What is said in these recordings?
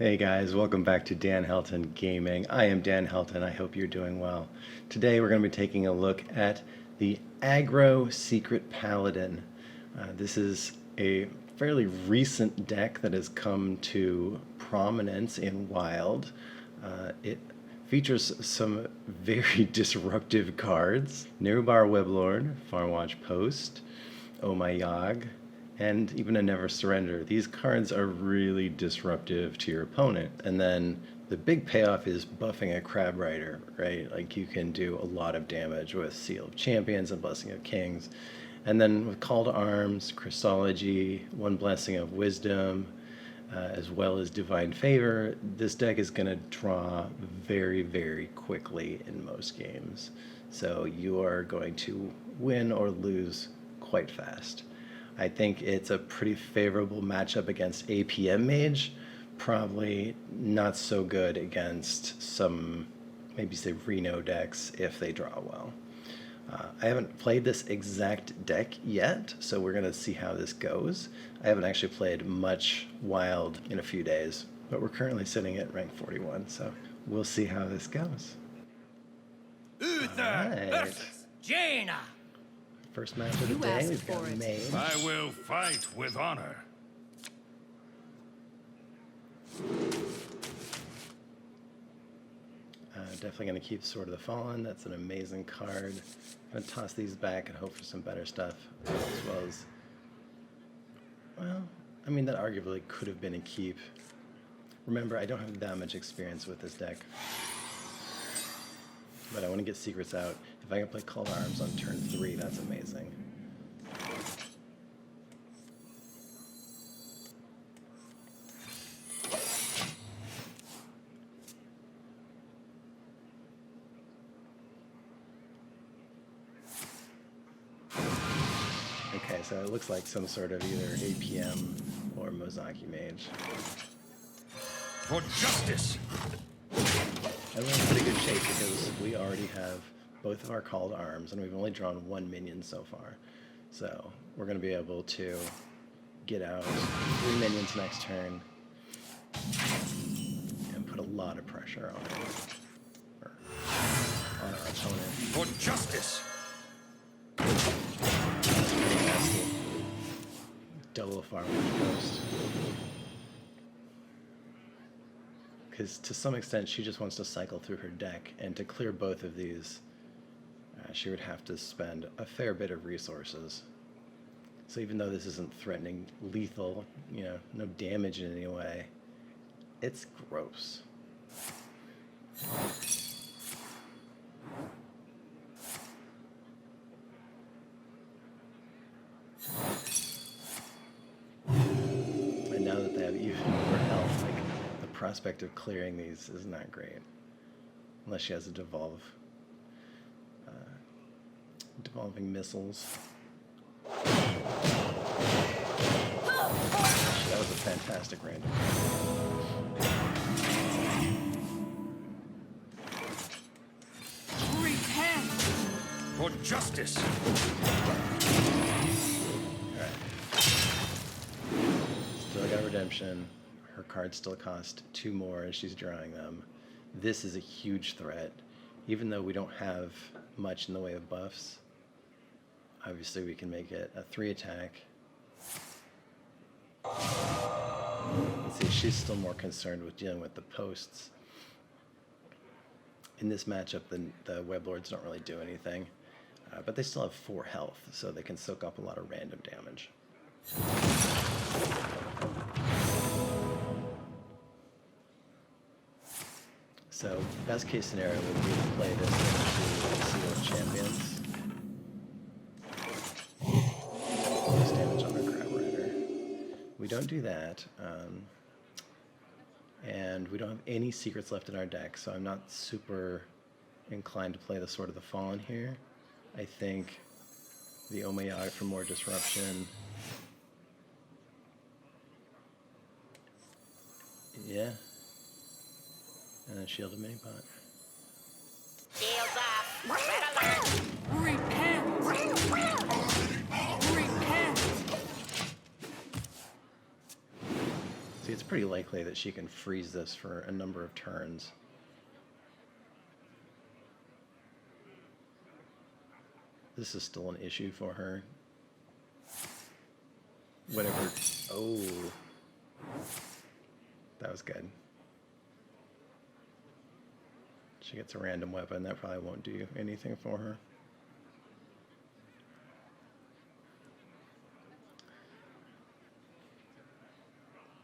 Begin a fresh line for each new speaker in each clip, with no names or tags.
Hey guys, welcome back to Dan Helton Gaming. I am Dan Helton. I hope you're doing well. Today we're going to be taking a look at the Aggro Secret Paladin. This is a fairly recent deck that has come to prominence in Wild. It features some very disruptive cards. Nerub'ar Weblord, Farmwatch Post, My Yogg, and even a Never Surrender. These cards are really disruptive to your opponent. And then the big payoff is buffing a Crabrider, right? Like you can do a lot of damage with Seal of Champions and Blessing of Kings. And then with Call to Arms, Crystology, One Blessing of Wisdom, as well as Divine Favor, this deck is going to draw very, very quickly in most games. So you are going to win or lose quite fast. I think it's a pretty favorable matchup against APM Mage, probably not so good against some, maybe say Reno decks if they draw well. I haven't played this exact deck yet, so we're going to see how this goes. I haven't actually played much Wild in a few days, but we're currently sitting at rank 41, so we'll see how this goes.
Uther versus Jaina.
First match of the day, we've got Mage.
I will fight with honor.
Definitely going to keep Sword of the Fallen. That's an amazing card. Going to toss these back and hope for some better stuff, as well as, well, I mean, that arguably could have been a keep. Remember, I don't have that much experience with this deck, but I want to get secrets out. If I can play Call to Arms on turn 3, that's amazing. Okay, so it looks like some sort of either APM or Mozaki Mage.
For justice!
And we're in pretty good shape because we already have both of our Call to Arms, and we've only drawn one minion so far. So we're going to be able to get out 3 minions next turn and put a lot of pressure on our opponent.
For justice!
Double Farmwatch Post. Because to some extent she just wants to cycle through her deck, and to clear both of these she would have to spend a fair bit of resources. So even though this isn't threatening lethal, you know, no damage in any way, it's gross. And now that they have even more health, like, the prospect of clearing these is not great. Unless she has a devolving missiles. That was a fantastic random.
Repent.
For justice!
Alright. Still got redemption. Her cards still cost 2 more as she's drawing them. This is a huge threat. Even though we don't have much in the way of buffs, obviously we can make it a 3 attack. Let's see, she's still more concerned with dealing with the posts. In this matchup, the Weblords don't really do anything, but they still have 4 health, so they can soak up a lot of random damage. So, best case scenario would be to play this into Seal of Champions. Plus damage on our Crabrider. We don't do that, and we don't have any secrets left in our deck, so I'm not super inclined to play the Sword of the Fallen here. I think the My Yogg for more disruption. Yeah. And then Shield of Minibot.
Shields up. Red alert. Repent. Repent.
See, it's pretty likely that she can freeze this for a number of turns. This is still an issue for her. Whatever. Oh. That was good. She gets a random weapon. That probably won't do anything for her.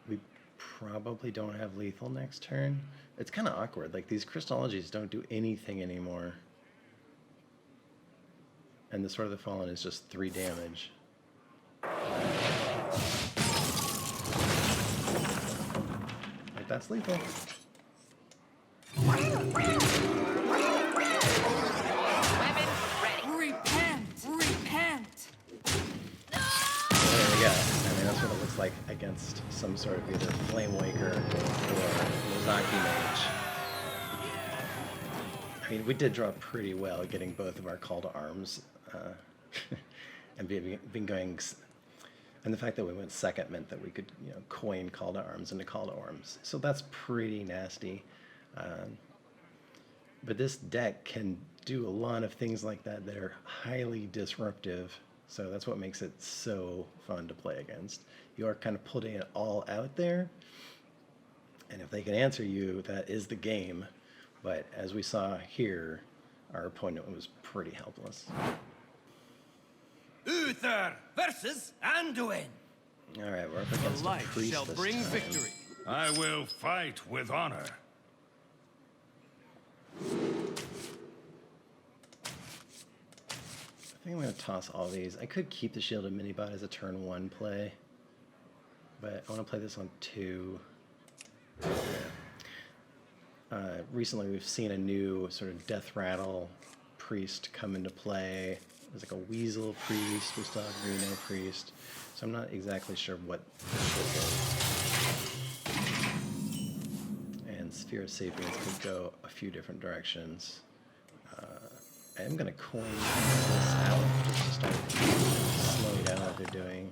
We probably don't have lethal next turn. It's kind of awkward. Like, these Crystologies don't do anything anymore. And the Sword of the Fallen is just 3 damage. Like, that's lethal.
Weapon ready. Repent! Repent!
There we go. I mean, that's what it looks like against some sort of either Flame Waker or Mozaki Mage. I mean, we did draw pretty well getting both of our Call to Arms and been going... And the fact that we went second meant that we could, you know, coin Call to Arms into Call to Arms. So that's pretty nasty. But this deck can do a lot of things like that that are highly disruptive. So that's what makes it so fun to play against. You are kind of putting it all out there. And if they can answer you, that is the game. But as we saw here, our opponent was pretty helpless.
Uther versus Anduin.
All right, we're up against a priest
shall
this
bring
time.
victory.
I will fight with honor.
I think I'm going to toss all these. I could keep the Shielded Minibot as a turn 1 play, but I want to play this on 2. Recently we've seen a new sort of Death Rattle priest come into play. There's like a Weasel priest, we still have Reno priest, so I'm not exactly sure what this is. And Sphere of Sapience could go a few different directions. I am going to coin this out just to start slowing down what they're doing,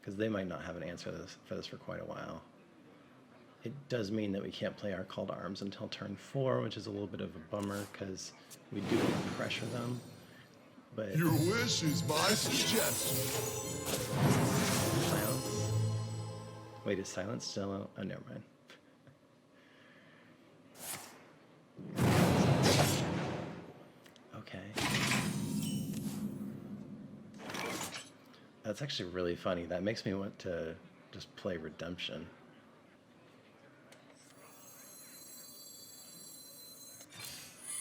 because they might not have an answer for this for quite a while. It does mean that we can't play our Call to Arms until turn 4, which is a little bit of a bummer, because we do want to pressure them. But
your wish is my suggestion.
Silence. Wait, is silence still? Oh, never mind. Okay. That's actually really funny. That makes me want to just play Redemption.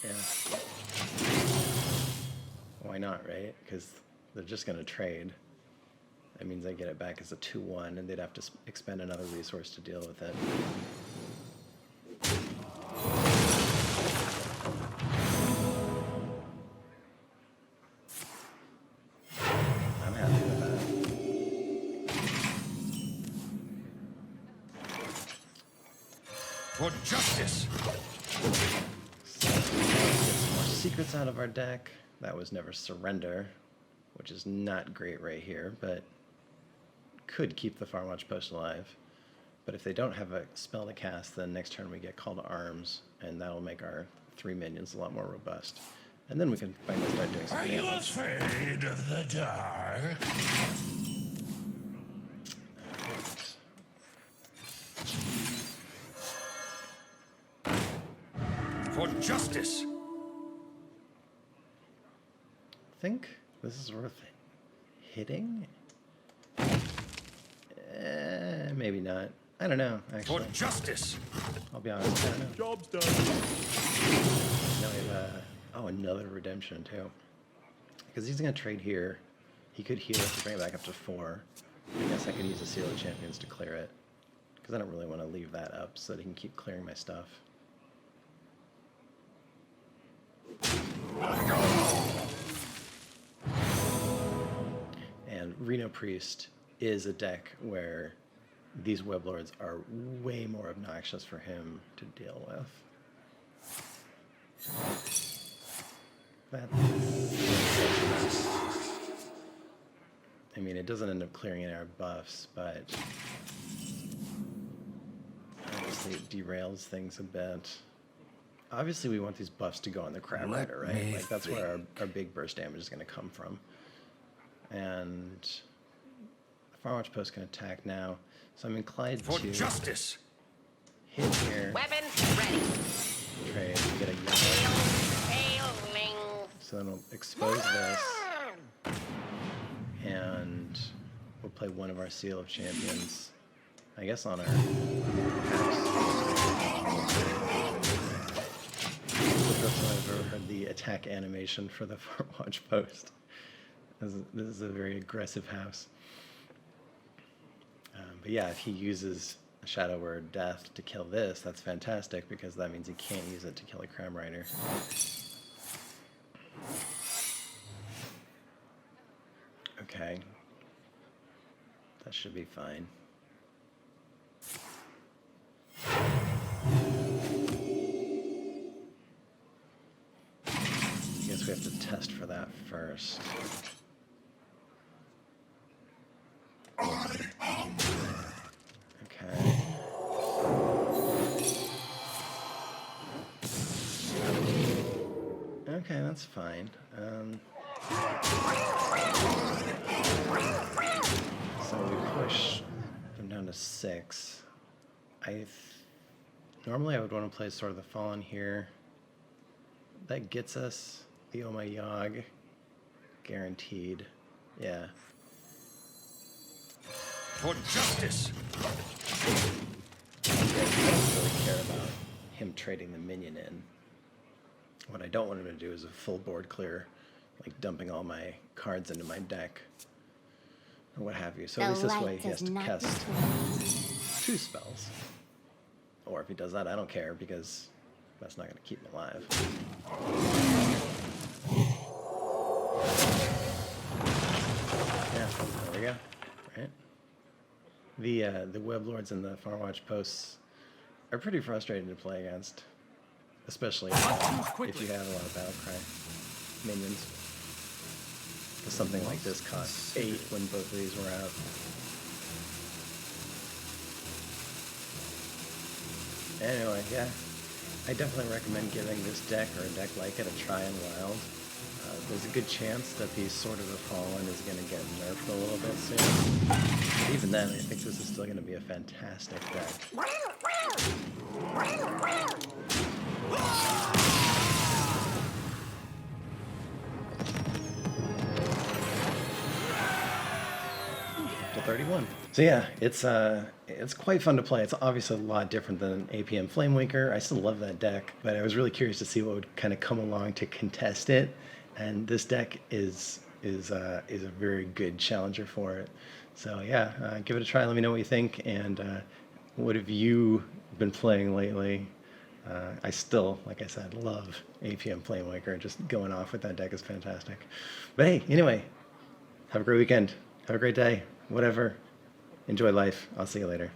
Yeah. Why not, right? Because they're just going to trade. That means I get it back as a 2-1, and they'd have to expend another resource to deal with it. I'm happy with that.
For justice.
So, get some more secrets out of our deck. That was Never Surrender, which is not great right here, but could keep the Farmwatch Post alive. But if they don't have a spell to cast, then next turn we get Call to Arms, and that'll make our 3 minions a lot more robust. And then we can finally start doing some damage.
Afraid of the dark? For justice.
I think this is worth hitting. Maybe not. I don't know, actually.
For justice.
I'll be honest, I don't know.
Job's done.
Now we have, another Redemption, too. Because he's going to trade here. He could heal it to bring it back up to 4. I guess I could use the Seal of Champions to clear it. Because I don't really want to leave that up so that he can keep clearing my stuff. And Reno Priest is a deck where these Weblords are way more obnoxious for him to deal with. I mean, it doesn't end up clearing any of our buffs, but It derails things a bit. Obviously, we want these buffs to go on the Crabrider,
Let
right?
me
Like, that's where
think.
our big burst damage is going to come from. And the Firewatch Post can attack now, so I'm inclined
For
to
justice!
hit here,
Weapons ready.
trade, get a yellow,
Hailing.
so then we'll expose this, and we'll play one of our Seal of Champions, I guess on our First time I've ever heard the attack animation for the Firewatch Post. This is a very aggressive house. But yeah, if he uses a Shadow Word Death to kill this, that's fantastic, because that means he can't use it to kill a Crabrider. Okay. That should be fine. I guess we have to test for that first. Okay. Okay, that's fine. So we push them down to 6. Normally I would want to play Sword of the Fallen here. That gets us the My Yogg, guaranteed. Yeah.
For justice!
I don't really care about him trading the minion in. What I don't want him to do is a full board clear, like dumping all my cards into my deck, or what have you. So at least this way he has to cast 2 spells. Or if he does that, I don't care, because that's not going to keep him alive. Yeah, there we go. Right? The Weblords and the Firewatch Posts are pretty frustrating to play against, especially if you have a lot of Battlecry minions. Because something like this cost 8 when both of these were out. Anyway, yeah, I definitely recommend giving this deck or a deck like it a try in Wild. There's a good chance that the Sword of the Fallen is going to get nerfed a little bit soon. But even then, I think this is still going to be a fantastic deck. To 31. So yeah, it's quite fun to play. It's obviously a lot different than APM Flamewaker. I still love that deck, but I was really curious to see what would kind of come along to contest it. And this deck is a very good challenger for it. So yeah, give it a try. Let me know what you think. And what have you been playing lately? I still, like I said, love APM Flamewaker. Just going off with that deck is fantastic. But hey, anyway, have a great weekend. Have a great day. Whatever. Enjoy life. I'll see you later.